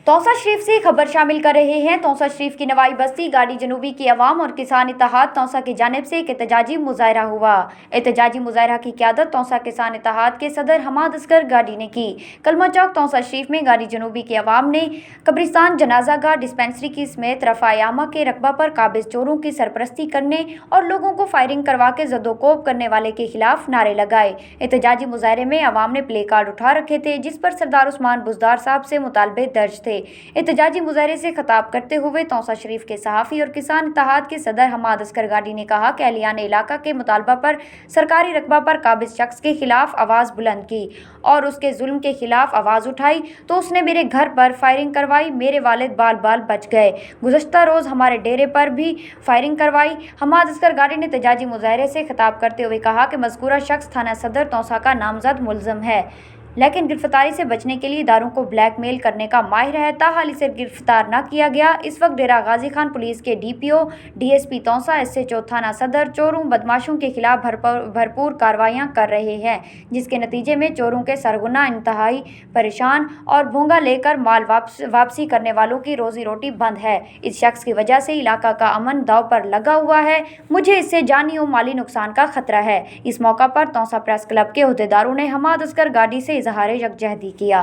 तौसा शरीफ से खबर शामिल कर रहे हैं। तौसा शरीफ की नवाई बस्ती गाड़ी जनूबी की अवाम और किसान इत्तेहाद तौसा की जानिब से एक एहतजाजी मुजाहरा हुआ। एहतजाजी मुजाहरा की क़यादत तौसा किसान इत्तेहाद के सदर हमाद असगर गाड़ी ने की। कलमा चौक तौसा शरीफ में गाड़ी जनूबी की अवाम ने कब्रिस्तान, जनाजा गाह, डिस्पेंसरी की समेत रफ़ा-ए-आमा के रकबा पर काबिज चोरों की सरपरस्ती करने और लोगों को फायरिंग करवा के ज़दोकोब करने वाले के खिलाफ नारे लगाए। एहतजाजी मुजाहरे में अवाम ने प्ले कार्ड उठा रखे थे जिस पर सरदार उस्मान बुज़दार साहब से मुतालबे दर्ज थे। एहतजाजी मुजाहरे से खिताब करते हुए तौसा शरीफ के सहाफ़ी और किसान इत्तेहाद के सदर हमाद असगर गाड़ी ने कहा कि अहलियान इलाका के मुतालबा पर सरकारी रकबा पर काबिज शख्स के खिलाफ आवाज़ बुलंद की और उसके जुल्म के खिलाफ आवाज़ उठाई तो उसने मेरे घर पर फायरिंग करवाई। मेरे वालिद बाल बाल बच गए। गुज़श्ता रोज़ हमारे डेरे पर भी फायरिंग करवाई। हमाद असगर गाड़ी ने एहतजाजी मुजाहरे से खिताब करते हुए कहा कि मज़कूरा शख्स थाना सदर तौसा का नामजद मुल्ज़म है, लेकिन गिरफ्तारी से बचने के लिए इदारों को ब्लैकमेल करने का माहिर है। ताहाल इसे गिरफ्तार न किया गया। इस वक्त डेरा गाजी खान पुलिस के DPO, DSP तौसा, SHO थाना सदर चोरों बदमाशों के खिलाफ भरपूर कार्रवाइयाँ कर रहे हैं, जिसके नतीजे में चोरों के सरगना इंतहाई परेशान और भोंगा लेकर माल वापसी करने वालों की रोजी रोटी बंद है। इस शख्स की वजह से इलाका का अमन दाव पर लगा हुआ है। मुझे इससे जानी और माली नुकसान का खतरा है। इस मौका पर तौसा प्रेस क्लब के अहदेदारों ने हमाद असगर गाड़ी से इजहार यकजहती किया।